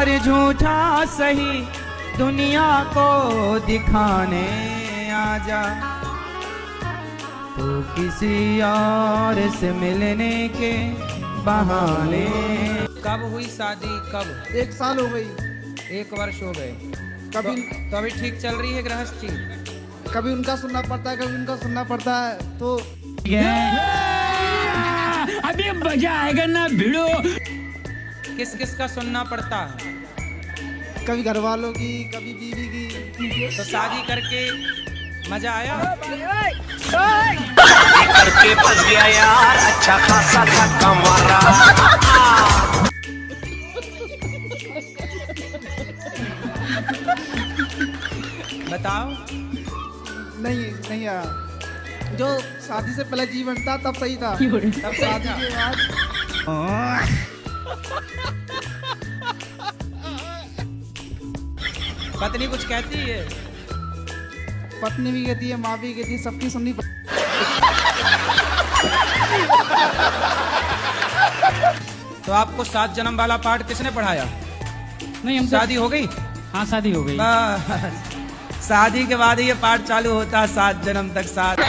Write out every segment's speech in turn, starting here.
प्यार झूठा सही दुनिया को दिखाने आजा, तो किसी और से मिलने के बहाने। कब हुई शादी? कब? 1 साल हो गई। 1 वर्ष हो गए। कभी तो अभी ठीक चल रही है गृहस्थी? कभी उनका सुनना पड़ता है, कभी उनका सुनना पड़ता है। तो अभी मजा आएगा ना भिड़ो। किस किस का सुनना पड़ता है? कभी घर वालों की, कभी बीवी की। तो शादी करके मजा आया? करके फंस गया यार, अच्छा खासा धक्का मारा। बताओ। नहीं आया। जो शादी से पहले जीवन था तब सही था, तब शादी के बाद पत्नी कुछ कहती है? पत्नी भी कहती है, माँ भी कहती है, सबकी सुननी पड़ती। तो आपको 7 जन्म वाला पाठ किसने पढ़ाया? नहीं, हम शादी हो गई? हाँ, शादी हो गई। बस, शादी के बाद ये पाठ चालू होता है 7 जन्म तक। 7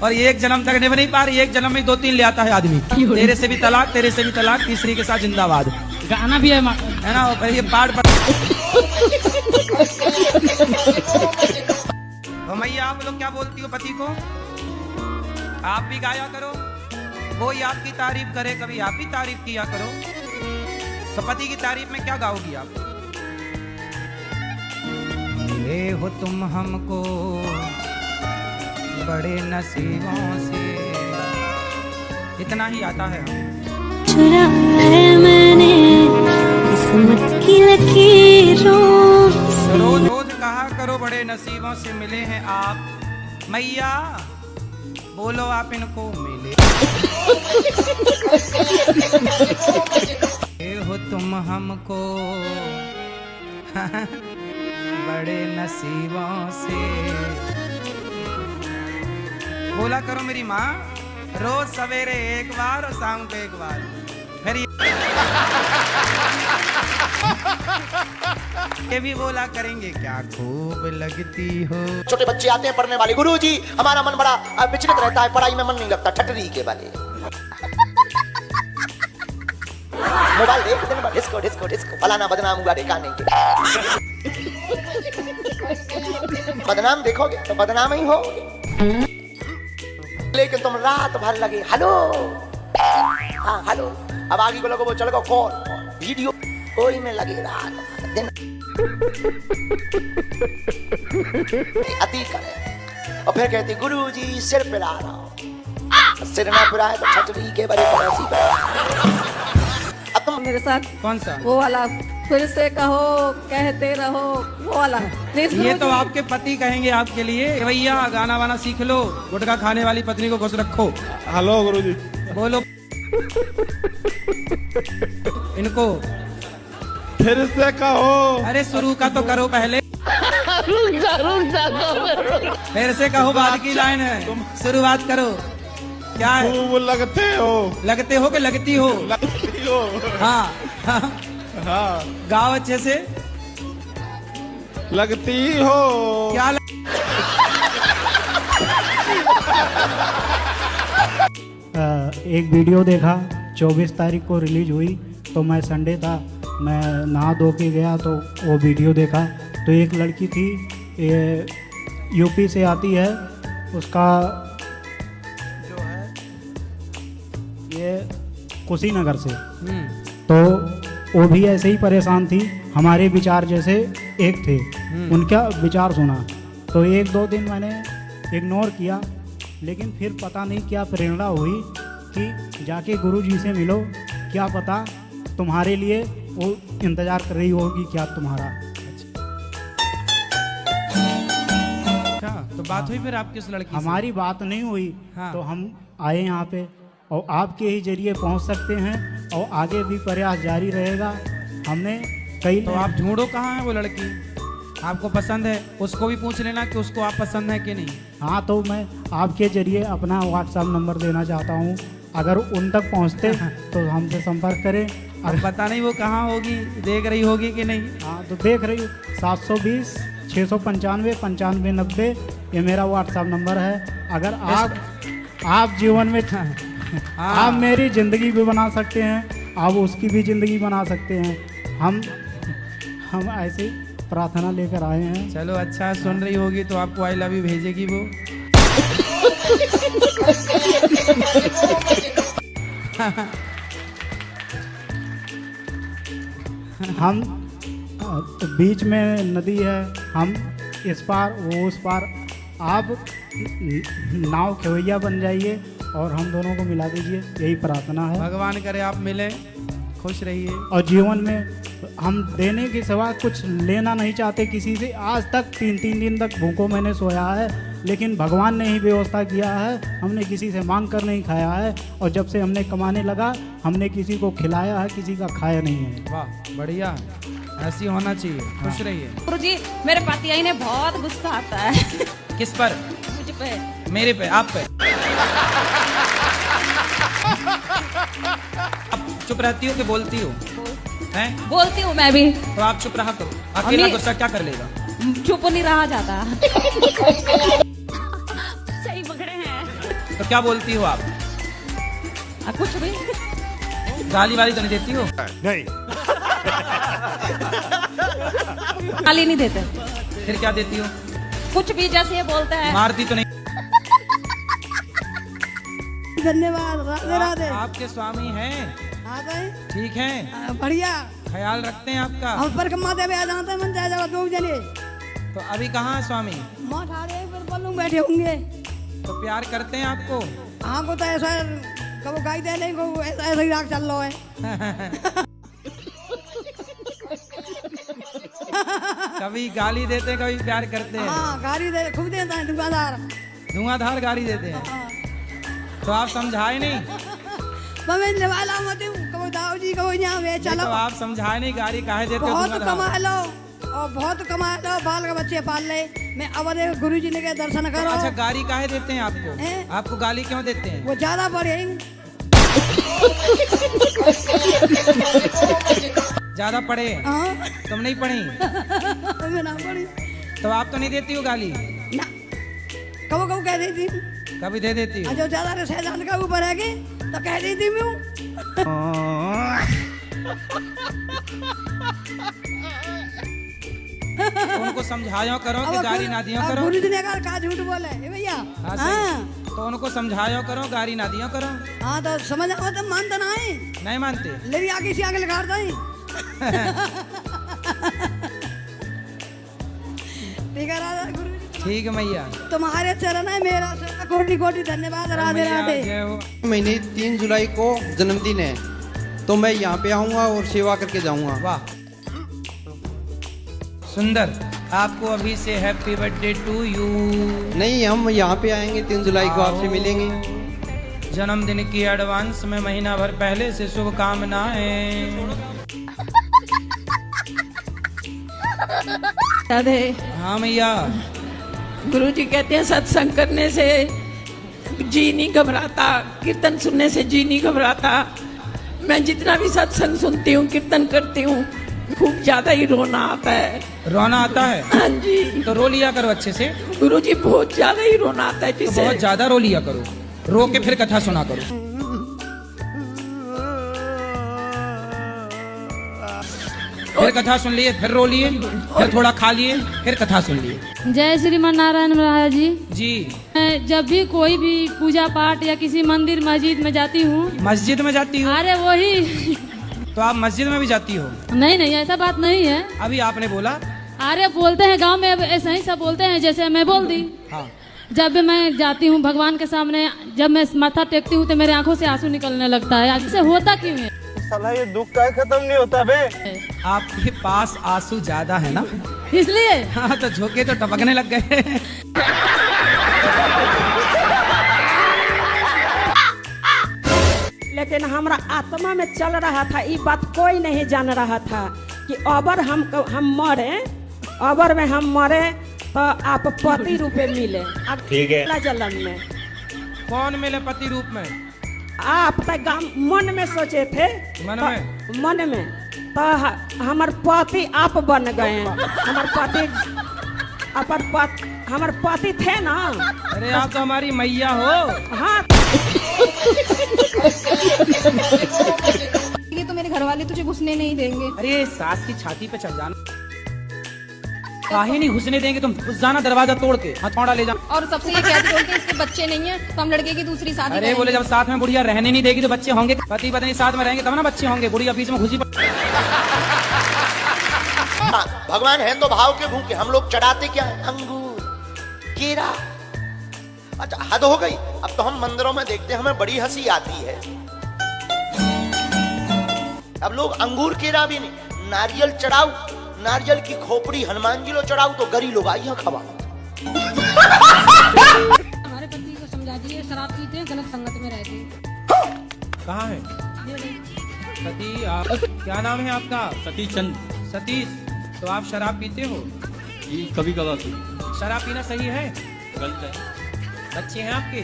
और 1 जन्म तक नहीं पा रही, 1 जन्म में 2-3 ले आता है आदमी। तेरे से भी तलाक, तेरे से भी तलाक, तीसरी के साथ जिंदाबाद। गाना भी है ना? ये पाठ मैया आप लोग क्या बोलती हो पति को? आप भी गाया करो, वो ही आपकी तारीफ करे, कभी आप भी तारीफ किया करो। तो पति की तारीफ में क्या गाओगी आप? मिले हो तुम हमको बड़े नसीबों से, इतना ही आता है। चुरा है मैंने किस्मत की लकीरों से। रोज रोज कहा करो बड़े नसीबों से मिले हैं आप। मैया बोलो आप इनको मिले हो तुम हमको बड़े नसीबों से। बोला करो मेरी माँ, रोज सवेरे एक बार और शाम को एक बार। फिर ये भी बोला करेंगे, क्या खूब लगती हो। छोटे बच्चे आते हैं पढ़ने वाले, गुरुजी हमारा मन बड़ा विचलित रहता है, पढ़ाई में मन नहीं लगता, ठटरी के वाले। मोबाइल देख दिन भर डिस्को डिस्को डिस्को, फलाना बदनाम हुआ ठिकाने के। बदनाम देखोगे तो बदनाम ही होगे, लेकिन तुम रात भर लगे हेलो, हाँ हेलो। अब आगे को लोगों चल गो कॉल वीडियो, कोई में लगे रात दिन अति करे। और फिर कहती गुरुजी सिर पिला रहा हूं, सिर ना पिलाए तो छतरी के बड़े पड़ोसी पे। अब तुम मेरे साथ कौन सा? वो वाला, फिर से कहो कहते रहो, वो वाला। ये तो आपके पति कहेंगे आपके लिए, भैया गाना वाना सीख लो, गुटखा खाने वाली पत्नी को खुश रखो। हेलो गुरुजी, बोलो इनको फिर से कहो। अरे शुरू का तो करो पहले। फिर से कहो बाद की लाइन है, शुरुआत करो। क्या है? खूब लगते हो। लगते हो कि लगती हो? लगती हो। हाँ हाँ, गाओ अच्छे से। लगती हो। क्या एक वीडियो देखा, 24 तारीख को रिलीज हुई, तो मैं संडे था, मैं नहा धो के गया तो वो वीडियो देखा। तो एक लड़की थी, ये यूपी से आती है, उसका जो है ये कुशीनगर से। तो वो भी ऐसे ही परेशान थी, हमारे विचार जैसे एक थे, उनका विचार सुना। तो 1-2 दिन मैंने इग्नोर किया, लेकिन फिर पता नहीं क्या प्रेरणा हुई कि जाके गुरुजी से मिलो, क्या पता तुम्हारे लिए वो इंतज़ार कर रही होगी क्या तुम्हारा। अच्छा, तो बात हुई फिर आपकी उस लड़की से? हमारी बात नहीं हुई। हाँ। तो हम आए यहाँ पे और आपके ही जरिए पहुँच सकते हैं और आगे भी प्रयास जारी रहेगा। हमने कई तो आप ढूंढो कहाँ है वो लड़की, आपको पसंद है, उसको भी पूछ लेना कि उसको आप पसंद है कि नहीं। हाँ, तो मैं आपके जरिए अपना व्हाट्सएप नंबर देना चाहता हूँ, अगर उन तक पहुँचते तो हमसे संपर्क करें अब पता नहीं वो कहाँ होगी, देख रही होगी कि नहीं। हाँ तो देख रही हूँ 720 695 95 90 ये मेरा व्हाट्सएप नंबर है। अगर आप जीवन में आप मेरी ज़िंदगी भी बना सकते हैं, आप उसकी भी ज़िंदगी बना सकते हैं। हम ऐसी प्रार्थना लेकर आए हैं। चलो अच्छा, सुन रही होगी तो आपको आई लव यू भेजेगी वो। हम बीच में नदी है, हम इस पार वो उस पार, आप नाव खेवैया बन जाइए और हम दोनों को मिला दीजिए, यही प्रार्थना है। भगवान करे आप मिले, खुश रहिए। और जीवन में हम देने के सिवा कुछ लेना नहीं चाहते किसी से। आज तक 3 दिन तक भूखों मैंने सोया है, लेकिन भगवान ने ही व्यवस्था किया है। हमने किसी से मांग कर नहीं खाया है, और जब से हमने कमाने लगा हमने किसी को खिलाया है, किसी का खाया नहीं है। वाह बढ़िया, ऐसी होना चाहिए। खुश रहिए। गुरुजी, मेरे पति ने बहुत गुस्सा आता है। किस पर? मुझ पे। मेरे पे, आप पे? अब चुप रहती हो कि बोलती हो? हैं? बोलती हूँ मैं भी। तो आप चुप रहा करो, अकेला गुस्सा क्या कर लेगा? चुप नहीं रहा जाता। सही पकड़े हैं। तो क्या बोलती हो आप? कुछ भी। गाली वाली तो नहीं देती हो? नहीं। गाली नहीं देते। फिर क्या देती हो? कुछ भी, जैसे ये बोलते हैं। मारती तो नहीं? धन्यवाद, राधे राधे। आपके स्वामी हैं? आ गए, ठीक है, बढ़िया। ख्याल रखते हैं आपका। हम पर कमा दे आ जाते मन जाए जाओ 2 जने। तो अभी कहाँ है स्वामी? माँ ठाड़े पर बल्लू बैठे होंगे। तो प्यार करते हैं आपको? हाँ को तो ऐसा कबो गाई दे लेंगे, ऐसा ही राग चल रहा है। कभी गाली देते हैं, कभी प्यार करते हैं। हाँ, गाड़ी दे खूब देता है दुकानदार। धुआंधार गाली देते हैं। हाँ। तो आप समझाए नहीं? मैं लेवाला मत हूँ, कबो दाऊ जी कबो यहाँ वे चलो। तो आप समझाए नहीं, गाली काहे देते हो? बहुत धुआंधार? कमा लो और बहुत कमा लो, बाल का बच्चे पाल ले। मैं अब गुरु जी ने के दर्शन करो। अच्छा, गाली काहे देते हैं आपको? हैं? आपको गाली क्यों देते हैं? वो ज्यादा पढ़े। ज्यादा पढ़े? हाँ। तुम नहीं पढ़ी? मैं ना पढ़ी। तो आप तो नहीं देती हो गाली? ना, कबो कबो कह देती। कभी दे देती हो? जो ज्यादा शहजाद का ऊपर है कि तो कह देती मैं। तो उनको समझाया करो कि गाली ना दिया करो। गुरु जी ने कहा झूठ बोले भैया। हाँ, हाँ। तो उनको समझाया करो, गाली ना दिया करो। हाँ तो समझ आओ, तो मानता ना है। नहीं मानते? ले आगे से आगे लगाता है। ठीक है राधा गुरु जी। ठीक है मैया। तुम्हारे चरण है, मेरा कोटि कोटि धन्यवाद। राधे मैया, राधे। जय हो। महीने 3 जुलाई को जन्मदिन है, तो मैं यहाँ पे आऊँगा और सेवा करके जाऊँगा। वाह सुंदर, आपको अभी से हैप्पी बर्थडे टू यू। नहीं, हम यहाँ पे आएंगे 3 जुलाई को, आपसे मिलेंगे। जन्मदिन की एडवांस में महीना भर पहले से शुभकामनाएं। राधे। हाँ मैया। गुरु जी कहते हैं सत्संग करने से जी नहीं घबराता, कीर्तन सुनने से जी नहीं घबराता। मैं जितना भी सत्संग सुनती हूँ, कीर्तन करती हूँ, खूब ज्यादा ही रोना आता है। रोना आता है? हाँ जी। तो रो लिया करो अच्छे से। गुरु जी बहुत ज्यादा ही रोना आता है, तो जिससे बहुत ज्यादा रो लिया करो, रो के फिर कथा सुना करो। फिर कथा सुन लिए, फिर रो लिए, फिर थोड़ा खा लिए, फिर कथा सुन लिए। जय श्रीमान नारायण महाराज जी। जी। मैं जब भी कोई भी पूजा पाठ या किसी मंदिर मस्जिद में जाती हूँ। मस्जिद में जाती हो? अरे वही। तो आप मस्जिद में भी जाती हो? नहीं नहीं, ऐसा बात नहीं है। अभी आपने बोला। अरे बोलते हैं गांव में, ऐसा ही सब बोलते हैं, जैसे मैं बोल दी। हाँ। जब भी मैं जाती हूँ भगवान के सामने, जब मैं माथा टेकती हूँ तो मेरे आंखों से आंसू निकलने लगता है। ऐसे होता क्यों है? साला ये दुख का खत्म नहीं होता बे। आपके पास आंसू ज्यादा है ना, इसलिए। हाँ तो झोंके तो टपकने लग गए। लेकिन हमारा आत्मा में चल रहा था, ये बात कोई नहीं जान रहा था कि अबर हम मरे, अबर में हम मरे तो आप पति रूप में मिले। अब ठीक है। जन्म में कौन मिले पति रूप में? आप तो मन में सोचे थे, मन में तो हमार पति आप बन गए हैं। हमार पति थे ना। अरे आप तो हमारी मैया हो। हाँ ये तो मेरे घर वाले तुझे घुसने नहीं देंगे। अरे सास की छाती पे चढ़ जाना, काहे नहीं घुसने देंगे, तुम घुस जाना दरवाजा तोड़ के, हथौड़ा ले जाना। और सबसे ये कहते बोलते इसके बच्चे नहीं है तो हम लड़के की दूसरी शादी अरे बोले जब साथ में बुढ़िया रहने नहीं देगी तो बच्चे होंगे, पति पत्नी साथ में रहेंगे तब ना बच्चे होंगे, बुढ़िया बीच में घुसी। भगवान है तो भाव के भूखे, हम लोग चढ़ाते क्या है? अंगूर, केरा। अच्छा हद हो गई। अब तो हम मंदिरों में देखते हैं, हमें बड़ी हंसी आती है। अब लोग अंगूर केरा भी नहीं, नारियल चढ़ाओ, नारियल की खोपड़ी हनुमान जी लो चढ़ाओ तो गरी लोग आई खबा। हमारे पति को समझा दिए शराब पीते हैं, गलत संगत में रहते हैं। कहाँ है सती? आप क्या नाम है आपका? सतीश चंद। सतीश, तो आप शराब पीते हो? जी कभी कभार। शराब पीना सही है? गलत है। बच्चे हैं आपके?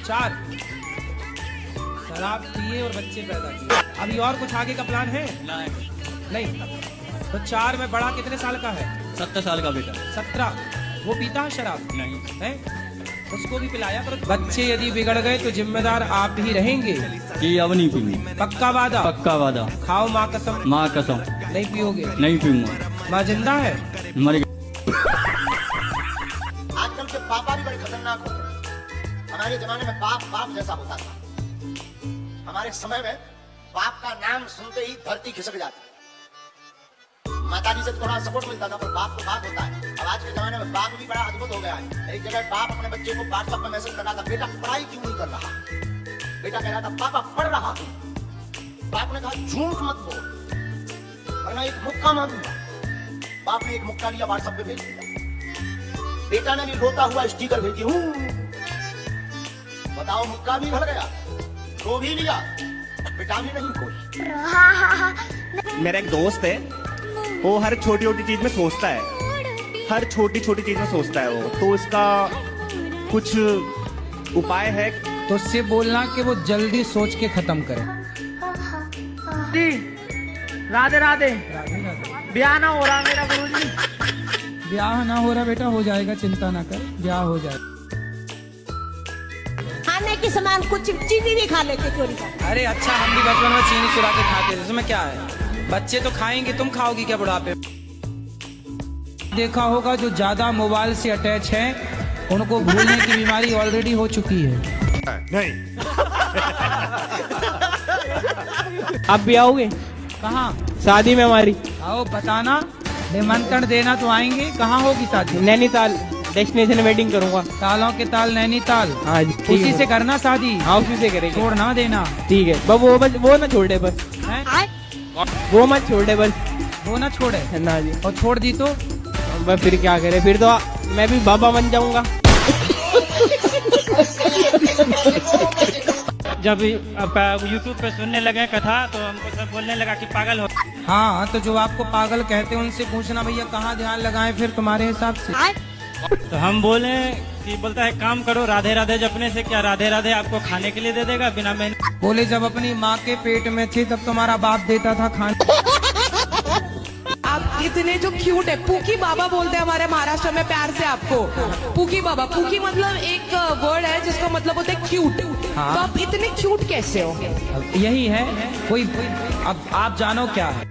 4। शराब पिए और बच्चे पैदा किए। अभी और कुछ आगे का प्लान है? नहीं। तो 4 में बड़ा कितने साल का है? 17 साल का बेटा। 17। वो पीता है शराब? नहीं है, उसको भी पिलाया करो। बच्चे यदि बिगड़ गए तो जिम्मेदार आप ही रहेंगे। जी अब नहीं पीऊंगा। पक्का वादा? पक्का वादा। खाओ माँ कसम? माँ कसम। नहीं पियोगे? नहीं पीऊंगा। माँ जिंदा है? मर गई। आजकल के पापा भी बड़े खतरनाक होते हैं। हमारे जमाने में बाप जैसा होता था। हमारे समय में बाप का नाम सुनते ही धरती खिसक जाती। माताजी से थोड़ा सपोर्ट मिलता था, पर बाप तो बाप होता है। अब आज के जमाने में बाप भी बड़ा अद्भुत हो गया है। एक जगह बाप अपने बच्चे को व्हाट्सएप पर मैसेज कर रहा था, बेटा पढ़ाई क्यों नहीं कर रहा? बेटा कह रहा था पापा पढ़ रहा हूं। बाप ने कहा झूठ मत बोल वरना एक मुक्का मारूंगा। बाप ने एक मुक्का लिया, व्हाट्सएप पे भेज दिया। बेटा ने भी रोता हुआ स्टिकर भेजी। बताओ मुक्का भी भर गया, रो भी लिया, बेटा भी नहीं कोई। मेरा एक दोस्त है, वो हर छोटी छोटी चीज में सोचता है, हर छोटी छोटी चीज में सोचता है वो। तो इसका कुछ उपाय है? तो उससे बोलना कि वो जल्दी सोच के खत्म करे। राधे राधे। ब्याह ना हो रहा मेरा गुरुजी। ब्याह ना हो रहा बेटा, हो जाएगा, चिंता ना कर, ब्याह हो जाएगा। खाने के सामान कुछ चीनी भी खा लेते चोरी का। अरे अच्छा, हम भी बचपन में चीनी चुरा के खाते थे, इसमें क्या है? बच्चे तो खाएंगे, तुम खाओगी क्या बुढ़ापे? देखा होगा जो ज्यादा मोबाइल से अटैच है उनको भूलने की बीमारी ऑलरेडी हो चुकी है। नहीं। आप भी आओगे? कहाँ? शादी में हमारी। आओ, बताना, निमंत्रण देना तो आएंगे। कहाँ होगी शादी? नैनीताल डेस्टिनेशन वेडिंग करूंगा। तालों के ताल नैनीताल। हाँ जी, उसी से करना शादी? हाँ उसी से करेंगे। छोड़ ना देना। ठीक है, वो ना छोड़ दे बस। वो मत छोड़ दे बस। वो ना छोड़े ना जी। और छोड़ दी तो बस फिर क्या करे, फिर तो मैं भी बाबा बन जाऊंगा। जब यूट्यूब पे सुनने लगे कथा तो हमको सब बोलने लगा कि पागल हो। हाँ, तो जो आपको पागल कहते हैं उनसे पूछना भैया कहाँ ध्यान लगाएं फिर तुम्हारे हिसाब से। तो हम बोले कि बोलता है काम करो राधे राधे जपने से क्या राधे राधे आपको खाने के लिए दे देगा बिना मेहनत। बोले जब अपनी माँ के पेट में थे तब तुम्हारा बाप देता था खाने। आप इतने जो क्यूट है, पूकी बाबा बोलते हैं हमारे महाराष्ट्र में प्यार से आपको। पूकी बाबा, पूकी मतलब एक वर्ड है जिसका मतलब होता है क्यूट। हाँ। तो आप इतने क्यूट कैसे हो? यही है कोई। अब आप जानो क्या है।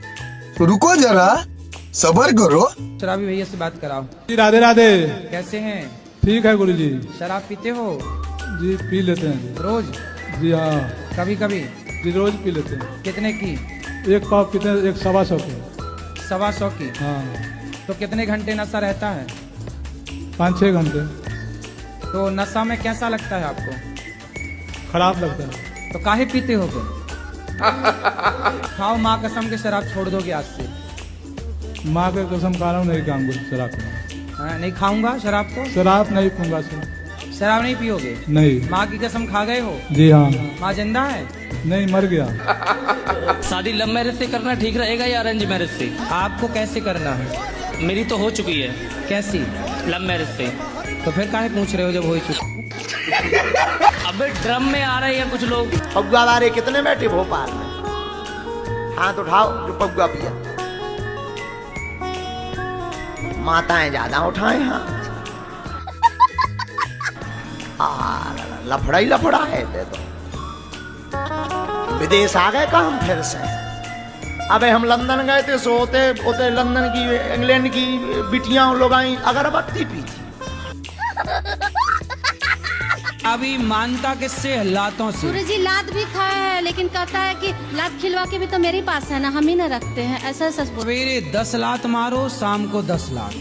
रुको जरा, सबर करो। शराबी भैया से बात कराओ। राधे राधे। कैसे हैं? ठीक है गुरुजी। शराब पीते हो? जी पी लेते हैं। रोज? जी हाँ। कभी कभी? जी रोज पी लेते हैं। कितने की? एक पाव कितने? 125 की। 125 की? हाँ। तो कितने घंटे नशा रहता है? 5-6 घंटे। तो नशा में कैसा लगता है आपको? खराब लगता है। तो काहे पीते हो फिर? खाओ माँ कसम के शराब छोड़ दोगे आज से? माँ के कसम खा रहा हूँ, नहीं खाऊंगा शराब। हाँ, नहीं खाऊंगा शराब को? शराब नहीं पीऊंगा। शराब नहीं पियोगे? नहीं। माँ की कसम खा गए हो? जी हाँ। माँ जिंदा है? नहीं, मर गया। शादी लव मैरिज से करना ठीक रहेगा या अरेंज मैरिज से? आपको कैसे करना है? मेरी तो हो चुकी है। कैसी? लव मैरिज से। तो फिर काहे पूछ रहे हो जब हो चुकी? अबे ड्रम में आ रहे हैं कुछ लोग। पगुआ वाले कितने बैठे भोपाल में? हाथ उठाओ जो पगुआ पिया। माताएं ज्यादा उठाए हाथ। लफड़ा ही लफड़ा है ते तो। विदेश आ गए काम फिर से। अबे हम लंदन गए थे, सोते होते लंदन की इंग्लैंड की बिटियां लोग आई अगरबत्ती पी थी। अभी मानता किससे? लातों से। गुरुजी लात भी खाया है, लेकिन कहता है कि लात खिलवा के भी तो मेरे पास है ना, हम ही ना रखते हैं, ऐसा सच बोल। सवेरे 10 लात मारो, शाम को 10 लात।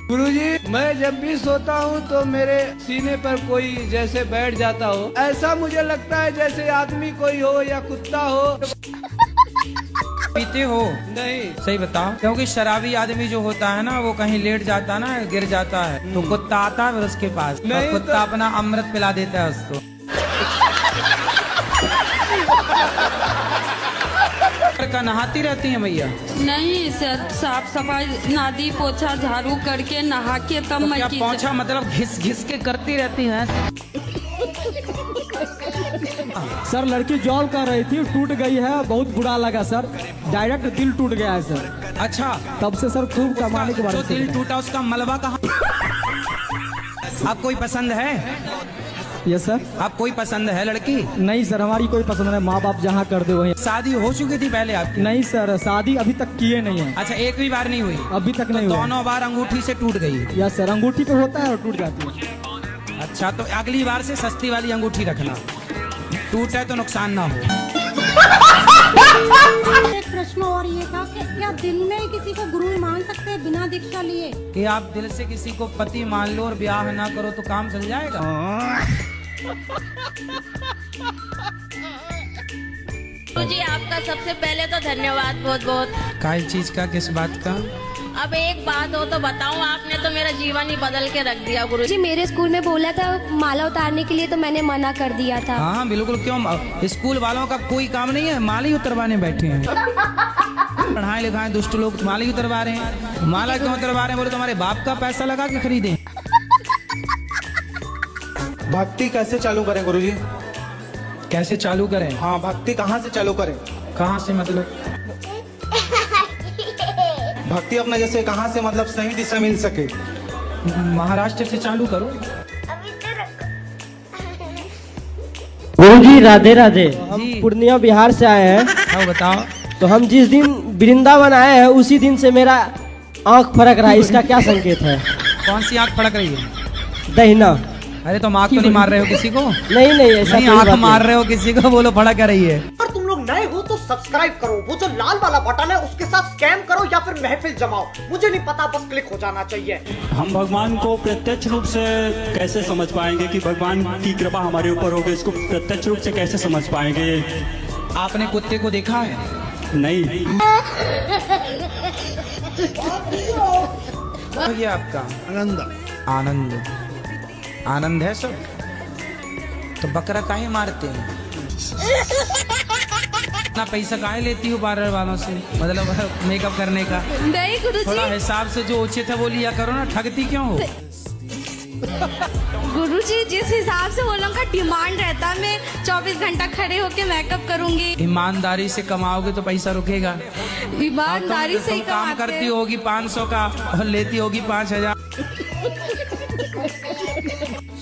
गुरुजी, मैं जब भी सोता हूँ तो मेरे सीने पर कोई जैसे बैठ जाता हो, ऐसा मुझे लगता है जैसे आदमी कोई हो या कुत्ता हो। पीते हो? नहीं। सही बताओ। क्योंकि शराबी आदमी जो होता है ना, वो कहीं लेट जाता ना, गिर जाता है, तो कुत्ता आता है फिर उसके पास, और कुत्ता अपना अमृत पिला देता है उसको। का नहाती रहती हैं भैया? नहीं सर, साफ सफाई नादी पोछा झाड़ू करके नहा के तब तो मैं क्या पोछा मतलब घिस घिस के करती रहती हैं? सर लड़की जॉब कर रही थी, टूट गई है, बहुत बुरा लगा सर, डायरेक्ट दिल टूट गया है सर। अच्छा, तब से सर खूब कमाने के बारे में। जो दिल टूटा उसका मलबा कहाँ? आप कोई पसंद है? Yes sir. आप कोई पसंद है लड़की? नहीं सर, हमारी कोई पसंद नहीं, माँ बाप जहाँ कर दे वही। शादी हो चुकी थी पहले आपकी? नहीं सर, शादी अभी तक किए नहीं है। अच्छा, एक भी बार नहीं हुई? अभी तक नहीं हुई। दोनों बार अंगूठी से टूट गई? यस सर, अंगूठी पे होता है और टूट जाती है। अच्छा, तो अगली बार से सस्ती वाली अंगूठी रखना, टूटे तो नुकसान ना हो। एक प्रश्न और ये था कि क्या दिल में किसी को गुरु मान सकते हैं बिना दीक्षा लिए? कि आप दिल से किसी को पति मान लो और ब्याह ना करो तो काम चल जाएगा? जी आपका सबसे पहले तो धन्यवाद बहुत बहुत। काय चीज का? किस बात का? अब एक बात हो तो बताऊं, आपने तो मेरा जीवन ही बदल के रख दिया गुरु जी। मेरे स्कूल में बोला था माला उतारने के लिए, तो मैंने मना कर दिया था। हाँ बिल्कुल, क्यों? स्कूल वालों का कोई काम नहीं है, माला ही उतरवाने बैठे हैं। पढ़ाए लिखाए दुष्ट लोग माला ही उतरवा रहे हैं। माला क्यों उतरवा रहे हैं? बोले तुम्हारे बाप का पैसा लगा के खरीदे। भक्ति कैसे चालू करें गुरुजी? कैसे चालू करें? हाँ, भक्ति कहाँ से चालू करें? कहाँ से मतलब? भक्ति अपना जैसे कहाँ से मतलब सही दिशा मिल सके? महाराष्ट्र से चालू करो। गुरुजी राधे राधे, हम पूर्णिया बिहार से आए हैं। हाँ बताओ। तो हम जिस दिन वृंदावन आए हैं उसी दिन से मेरा आँख फड़क रहा है, इसका क्या संकेत है? कौन सी आँख फड़क रही है? दहिना। अरे तुम आँख तो नहीं मार रहे हो किसी को? नहीं नहीं, ऐसा नहीं, आँख मार रहे हो किसी को, बोलो फड़क रही है। अगर तुम लोग नए हो तो सब्सक्राइब करो, वो जो लाल वाला बटन है उसके साथ स्कैम करो या फिर महफिल जमाओ, मुझे नहीं पता, बस क्लिक हो जाना चाहिए। हम भगवान को प्रत्यक्ष रूप से कैसे समझ पाएंगे कि भगवान की कृपा हमारे ऊपर होगी? इसको प्रत्यक्ष रूप से कैसे समझ पाएंगे? आपने कुत्ते को देखा है? नहीं। ये आपका आनंद आनंद आनंद है सब। तो बकरा काहे मारते हैं? इतना पैसा काहे लेती हो पार्लर वालों से, मतलब मेकअप करने का? नहीं गुरुजी, थोड़ा हिसाब से जो उचित है वो लिया करो ना, ठगती क्यों हो? गुरुजी जिस हिसाब से वो लोगों का डिमांड रहता है, मैं 24 घंटा खड़े होके मेकअप करूंगी। ईमानदारी से कमाओगे तो पैसा रुकेगा। ईमानदारी से ही काम करती होगी 500 का और लेती होगी 5000।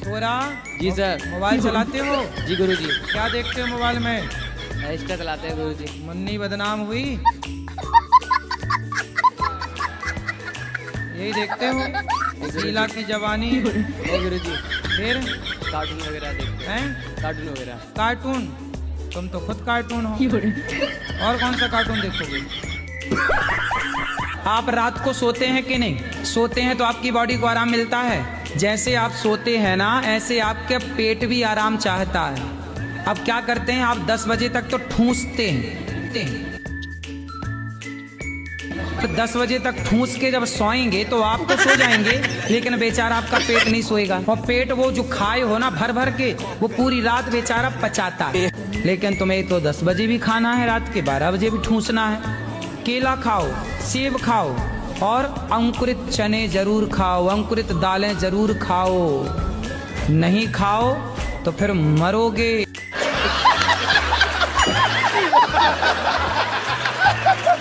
छोरा जी सर। मोबाइल चलाते हो? जी गुरुजी। क्या देखते हो मोबाइल में? इंस्टा चलाते हैं गुरुजी। मुन्नी बदनाम हुई, यही देखते हो? शीला की जवानी गुरुजी। फिर कार्टून वगैरह देखते हैं? कार्टून वगैरह। कार्टून? तुम तो खुद कार्टून हो, और कौन सा कार्टून देखोगे? आप रात को सोते हैं कि नहीं? सोते हैं तो आपकी बॉडी को आराम मिलता है। जैसे आप सोते हैं ना, ऐसे आपके पेट भी आराम चाहता है। अब क्या करते हैं आप? 10 बजे तक तो ठूंसते हैं। तो 10 बजे तक ठूंस के जब सोएंगे तो आप तो सो जाएंगे, लेकिन बेचारा आपका पेट नहीं सोएगा। और पेट वो जो खाए हो ना भर भर के, वो पूरी रात बेचारा पचाता है। लेकिन तुम्हें तो 10 बजे भी खाना है, रात के 12 बजे भी ठूंसना है। केला खाओ, सेब खाओ, और अंकुरित चने जरूर खाओ, अंकुरित दालें जरूर खाओ। नहीं खाओ तो फिर मरोगे।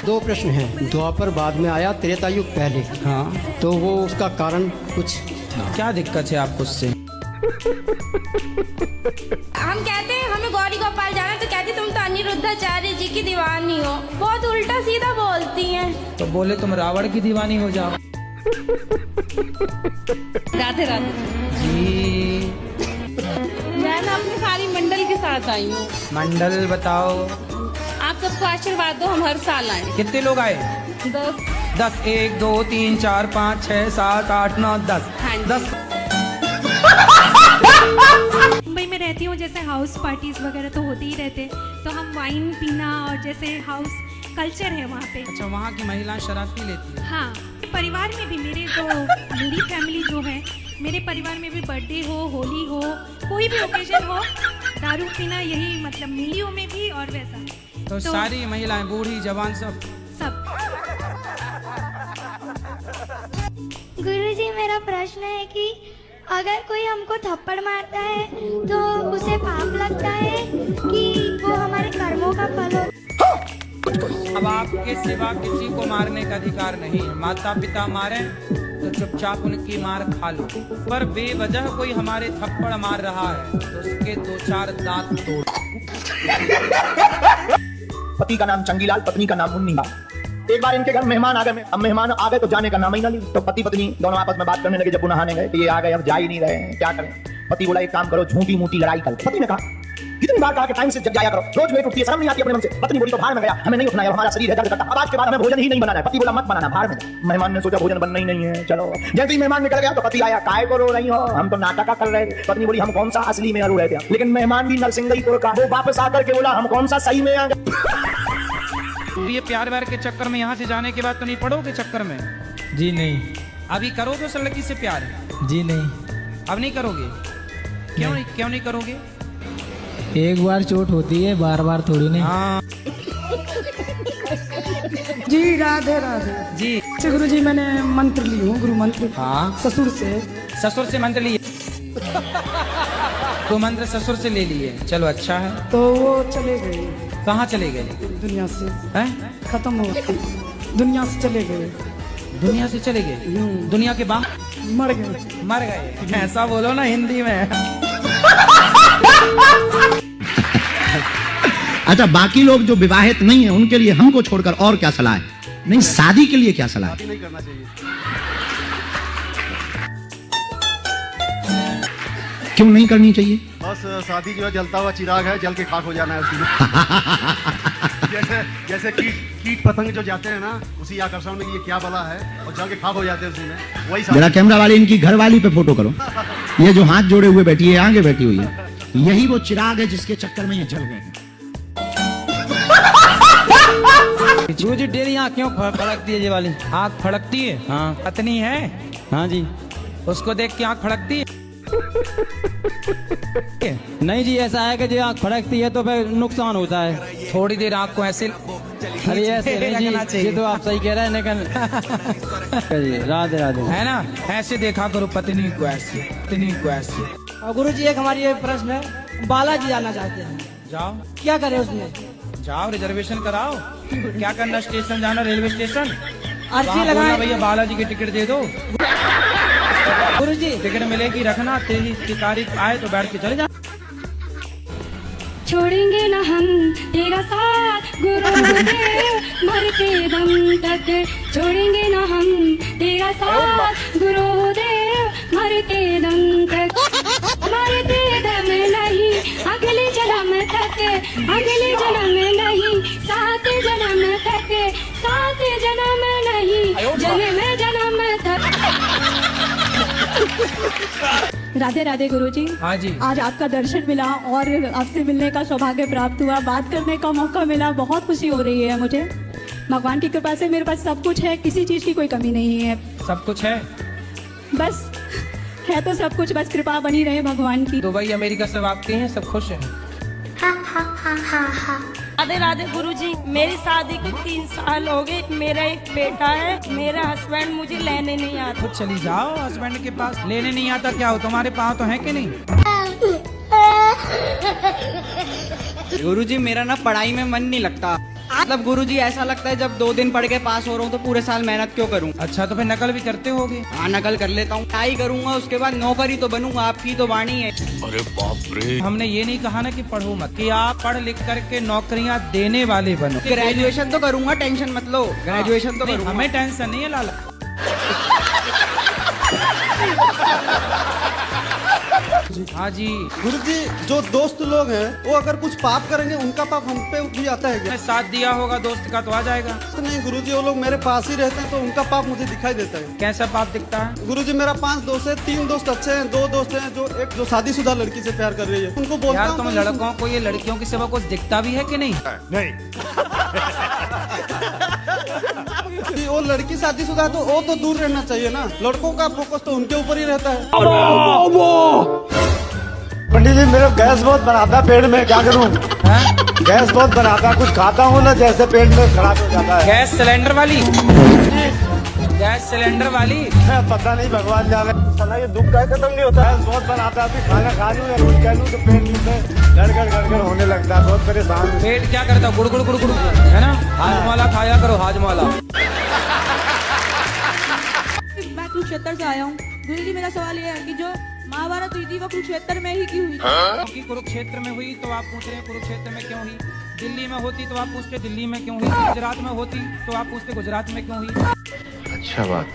दो प्रश्न हैं। द्वापर बाद में आया, त्रेता युग पहले। हाँ, तो वो उसका कारण कुछ क्या दिक्कत है आपको उससे? हम कहते हैं हमें गौरी गोपाल जाना, तो कहती तुम तो अनिरुद्धाचार्य जी की दीवानी हो। बहुत उल्टा सीधा बोलती हैं। तो बोले तुम रावण की दीवानी हो जाओ। राधे राधे जी। मैं ना अपनी सारी मंडल के साथ आई हूँ। मंडल बताओ। आप सबको आशीर्वाद दो, हम हर साल आए। कितने लोग आए? 10। 1 2 3 4 5 6 7 8 9 10। 10। मुंबई में रहती हूँ, जैसे हाउस पार्टीज वगैरह तो होती ही रहते, तो हम वाइन पीना और जैसे हाउस कल्चर है वहाँ पे। अच्छा, वहाँ की महिलाएं शराब पी लेती है? हाँ, परिवार में भी मेरी फैमिली जो है, मेरे परिवार में भी बर्थडे हो, होली हो, कोई भी ओकेजन हो, दारू पीना यही मतलब मिलियों में भी और वैसा। तो सारी महिलाएं, बूढ़ी जवान सब? गुरुजी, मेरा प्रश्न है कि अगर कोई हमको थप्पड़ मारता है तो उसे पाप लगता है कि वो हमारे कर्मों का फल हो? अब आपके सिवा किसी को मारने का अधिकार नहीं है। माता पिता मारे तो चुपचाप उनकी मार खा लो, पर बेवजह कोई हमारे थप्पड़ मार रहा है तो उसके 2-4 दांत तोड़। पति का नाम चंगीलाल, पत्नी का नाम मुन्नीलाल। एक बार इनके घर मेहमान आ गए। अब मेहमान आ गए तो जाने का नाम ही ना ली। तो पति पत्नी दोनों आपस में बात करने लगे। जब वो नहाने गए तो ये आ गए, अब जा ही नहीं रहे हैं, क्या करें। पति बोला एक काम करो, झूठी मूठी लड़ाई करो। पति ने कहा कितनी बार कहा कि टाइम से जब जाया करो, रोज लेट उठती है, शर्म नहीं आती अपने मन से। पत्नी बोली तो भाड़ में गया, हमें नहीं उठना है, हमारा शरीर है दर्द करता, अब आज के बाद हमें भोजन ही नहीं बनाना है। पति बोला मत बनाना, भाड़ में। मेहमान ने सोचा भोजन बनना ही नहीं है, चलो। जैसे ही मेहमान निकल गया तो पति आया, काय को रो रही हो, हम तो नाटक कर रहे थे। पत्नी बोली हम कौन सा असली में रो रहे थे, लेकिन मेहमान भी नरसिंहपुर का, वो वापस आकर के बोला हम कौन सा सही में आ गए। ये प्यार व्यार के चक्कर में यहाँ से जाने के बाद तो नहीं पड़ोगे चक्कर में? जी नहीं। अभी करोगे उस लड़की से प्यार? जी नहीं। अब नहीं करोगे? क्यों नहीं करोगे? एक बार चोट होती है, बार बार थोड़ी नहीं। हाँ। जी राधे राधे जी। गुरु जी, मैंने मंत्र ली हूँ, गुरु मंत्र। हाँ। ससुर से मंत्र लिए? तो मंत्र ससुर से ले लिए, चलो अच्छा है। तो वो चले गए। कहाँ चले गए? दुनिया से। हैं? खत्म हो गए, दुनिया से चले गए। दुनिया से चले गए? दुनिया के बाहर मर गए। मर गए, ऐसा बोलो ना हिंदी में। अच्छा, बाकी लोग जो विवाहित नहीं है उनके लिए हमको छोड़कर और क्या सलाह है? नहीं, शादी के लिए क्या सलाह है? नहीं करना चाहिए। क्यों नहीं करनी चाहिए? बस शादी जो है जलता हुआ चिराग है, जल के खाक हो जाना है उसमें। जैसे कीट पतंग जो जाते हैं ना, उसी आकर्षण में ये क्या बला है, और जल के खाक हो जाते हैं उसी में, वही। जरा कैमरा वाले इनकी घरवाली पे फोटो करो। ये जो हाथ जोड़े हुए बैठी है, आगे बैठी हुई है, यही वो चिराग है जिसके चक्कर में ये जल गए। गुरुजी, डेली आँख क्यों फड़कती है? ये वाली आँख फड़कती है? हाँ। पत्नी है? हाँ जी। उसको देख के आँख फड़कती है? नहीं जी, ऐसा है कि जो आँख फड़कती है तो फिर नुकसान होता है। थोड़ी देर आँख को ऐसे अरे ऐसे नहीं जी, ये तो आप सही कह रहे हैं, लेकिन राधे राधे है ना, ऐसे देखा करो पत्नी को, ऐसे पत्नी को ऐसे। और गुरुजी, एक हमारी ये प्रश्न है, बालाजी जाना चाहते हैं। जाओ। क्या करें उसमें? जाओ, रिजर्वेशन कराओ। क्या करना, स्टेशन जाना, रेलवे स्टेशन, अर्जी लगाए भैया बालाजी की टिकट दे दो। गुरुजी, टिकट मिलेगी, रखना, 23 की तारीख आए तो बैठ के चले जा। छोड़ेंगे न हम तेरा साथ गुरुदेव, मरते दम तक। छोड़ेंगे न हम तेरा साथ गुरुदेव, मरते दम तक। मरते दम नहीं, अगले जन्म तक, अगले जन्म नहीं, 7 जन्म तक, 7 जन्म नहीं, जन्म जन्म तक। राधे राधे गुरुजी। हाँ जी। आज आपका दर्शन मिला और आपसे मिलने का सौभाग्य प्राप्त हुआ, बात करने का मौका मिला, बहुत खुशी हो रही है मुझे। भगवान की कृपा से मेरे पास सब कुछ है, किसी चीज की कोई कमी नहीं है। सब कुछ है, बस है तो सब कुछ, बस कृपा बनी रहे भगवान की। दुबई अमेरिका सब आपके हैं, सब खुश हैं। राधे राधे गुरुजी, मेरी शादी को 3 साल हो गए। मेरा एक बेटा है, मेरा हस्बैंड मुझे लेने नहीं आता। खुद चली जाओ हस्बैंड के पास, लेने नहीं आता क्या हो, तुम्हारे पाँव तो है कि नहीं? गुरुजी मेरा ना पढ़ाई में मन नहीं लगता। मतलब गुरुजी ऐसा लगता है जब 2 दिन पढ़ के पास हो रहा हूँ तो पूरे साल मेहनत क्यों करूँ। अच्छा तो फिर नकल भी करते होगे? हाँ नकल कर लेता हूँ, ट्राई करूंगा, उसके बाद नौकरी तो बनूंगा, आपकी तो वाणी है। अरे बाप रे, हमने ये नहीं कहा ना कि पढ़ो मत, कि आप पढ़ लिख करके नौकरियाँ देने वाले बनो। ग्रेजुएशन तो करूंगा, टेंशन मत लो, ग्रेजुएशन तो करूंगा। हमें टेंशन नहीं है लाला। हाँ जी गुरुजी, जो दोस्त लोग हैं वो अगर कुछ पाप करेंगे उनका पाप हम पे भी आता है क्या? साथ दिया होगा दोस्त का तो आ जाएगा। तो नहीं गुरुजी, वो लोग मेरे पास ही रहते हैं तो उनका पाप मुझे दिखाई देता है। कैसा पाप दिखता है? गुरुजी मेरा 5 दोस्त है, 3 दोस्त अच्छे हैं, 2 दोस्त हैं जो शादीशुदा लड़की से प्यार कर रही है। उनको बोलता यार हूं तुम लड़कों को ये लड़कियों की सिवा कुछ दिखता भी है कि नहीं? नहीं कि वो लड़की शादीशुदा है तो वो तो दूर रहना चाहिए ना, लड़कों का फोकस तो उनके ऊपर ही रहता है। पंडित जी मेरा गैस बहुत बनाता है पेट में, क्या करूं? गैस बहुत बनाता है, कुछ खाता हूँ ना जैसे पेट में खराब हो जाता है। गैस सिलेंडर वाली? गैस सिलेंडर वाली? पता नहीं, भगवान जाने। साला ये दुख का खत्म नहीं होता है। गैस बहुत बनाता है, अभी खाना खा लूं या कुछ कह लूं तो पेट में गड़गड़ होने लगता है, बहुत परेशान। पेट क्या करता है? गुड़ गुड़ गुड़ गुड़ है ना? हाजमाला खाया करो, हाजमाला। मैं कुरुक्षेत्र से आया हूँ। गुरुजी मेरा सवाल ये है कि जो महाभारत हुई थी वो कुरुक्षेत्र में ही क्यों हुई? क्योंकि कुरुक्षेत्र में हुई तो आप पूछ रहे हैं कुरुक्षेत्र में क्यों हुई। दिल्ली में होती तो आप पूछते दिल्ली में क्यों हुई। गुजरात में होती तो आप पूछते गुजरात में क्यों हुई। अच्छा बात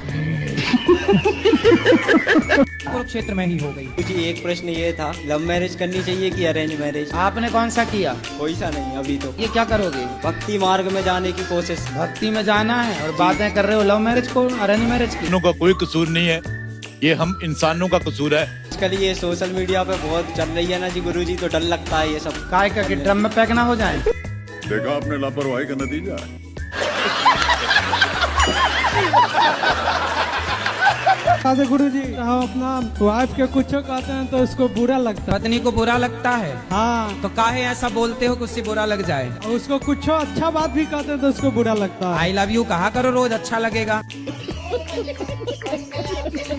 कुरुक्षेत्र में ही हो गई। जी एक प्रश्न ये था, लव मैरिज करनी चाहिए कि अरेंज मैरिज? आपने कौन सा किया? कोई सा नहीं अभी तो। ये क्या करोगे? भक्ति मार्ग में जाने की कोशिश। भक्ति में जाना है और बातें कर रहे हो लव मैरिज को, अरेंज मैरिज की। का कोई कसूर नहीं है, ये हम इंसानों का कसूर है। आजकल ये सोशल मीडिया पे बहुत चल रही है ना जी गुरुजी, तो डर लगता है ये सब। काय का कि ड्रम में पैक ना हो जाए। देखा आपने लापरवाही का नतीजा। गुरुजी हम अपना वाइफ के कुछ कहते हैं तो इसको बुरा लगता है। पत्नी को बुरा लगता है? हाँ। तो काहे ऐसा बोलते हो कि उससे बुरा लग जाए? और उसको कुछ अच्छा बात भी कहते हैं तो उसको बुरा लगता है। आई लव यू कहा करो रोज, अच्छा लगेगा।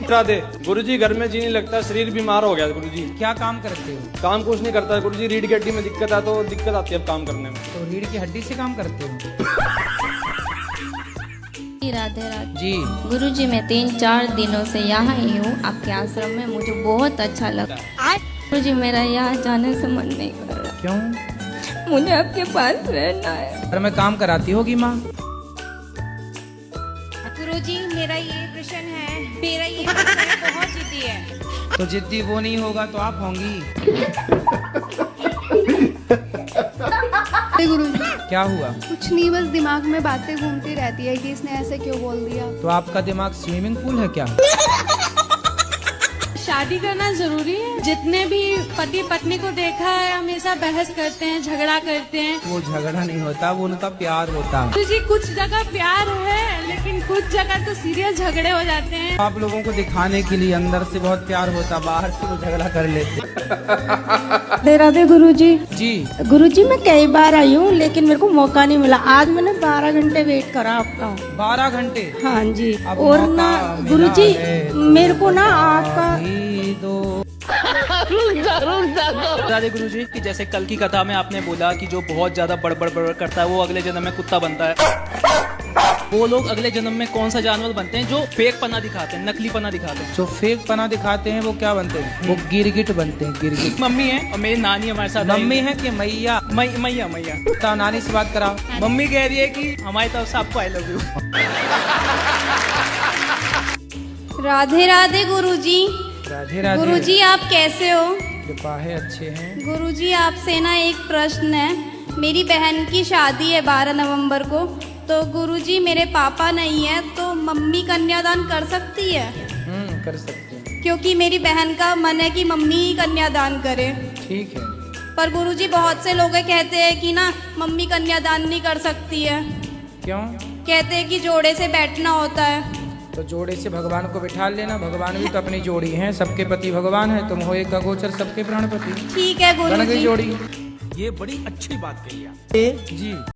राधे गुरुजी, घर में जी नहीं लगता, शरीर बीमार हो गया गुरुजी। क्या काम करते हो? काम कुछ नहीं करता गुरुजी, रीढ़ की हड्डी में दिक्कत है तो दिक्कत आती है अब काम करने में। तो रीढ़ की हड्डी से काम करते हो? राधे राधे जी। गुरुजी मैं 3-4 दिनों से यहाँ ही हूँ आपके आश्रम में, मुझे बहुत अच्छा लगा। गुरुजी मेरा यहाँ जाने से मन नहीं कर रहा। क्यों? मुझे आपके पास रहना है। घर में काम कराती होगी माँ? गुरुजी मेरा ये प्रश्न है, मेरा ये प्रश्न है, बहुत जिद्दी है। तो जिद्दी वो नहीं होगा तो आप होंगी। गुरुजी क्या हुआ? कुछ नहीं, बस दिमाग में बातें घूमती रहती है कि इसने ऐसे क्यों बोल दिया। तो आपका दिमाग स्विमिंग पूल है क्या? शादी करना जरूरी है? जितने भी पति पत्नी को देखा है हमेशा बहस करते हैं, झगड़ा करते हैं। वो झगड़ा नहीं होता, वो उनका प्यार होता है। तो जी कुछ जगह प्यार है लेकिन कुछ जगह तो सीरियस झगड़े हो जाते हैं। आप लोगों को दिखाने के लिए अंदर से बहुत प्यार होता, बाहर से वो झगड़ा कर लेते। राधे राधे गुरुजी। जी गुरुजी मैं कई बार आई हूँ लेकिन मेरे को मौका नहीं मिला। आज मैंने 12 घंटे वेट करा आपका। 12 घंटे? हाँ जी। और ना गुरुजी मेरे को ना आपका राधे गुरुजी कि जैसे कल की कथा में आपने बोला कि जो बहुत ज्यादा बड़बड़ करता है वो अगले जन्म में कुत्ता बनता है। वो लोग अगले जन्म में कौन सा जानवर बनते हैं जो फेक पना दिखाते हैं, नकली पना दिखाते हैं? जो फेक पना दिखाते हैं वो क्या बनते हैं? वो गिरगिट बनते हैं, गिरगिट। मम्मी है और मेरी नानी हमारे साथ। मम्मी है कि मैया? मैया मैया। तो नानी से बात कराओ। मम्मी कह रही है कि हमारी तरफ से आपको I love you. Radhe Radhe Guruji. Radhe Radhe. Guruji आप कैसे हो? कृपा है, अच्छे हैं। गुरुजी आपसे ना एक प्रश्न है। मेरी बहन की शादी है 12 नवंबर को, तो गुरुजी मेरे पापा नहीं है तो मम्मी कन्यादान कर सकती है? कर सकती है। क्योंकि मेरी बहन का मन है कि मम्मी ही कन्यादान करे। ठीक है। पर गुरुजी बहुत से लोग कहते हैं कि ना मम्मी कन्यादान नहीं कर सकती है। क्यों? कहते हैं कि जोड़े से बैठना होता है। तो जोड़े से भगवान को बिठा लेना, भगवान भी तो अपनी जोड़ी हैं, सबके पति भगवान है, तुम हो एक अगोचर सबके प्राणपति। ठीक है गुरुजी। बन गई जोड़ी। ये बड़ी अच्छी बात कही आप। जी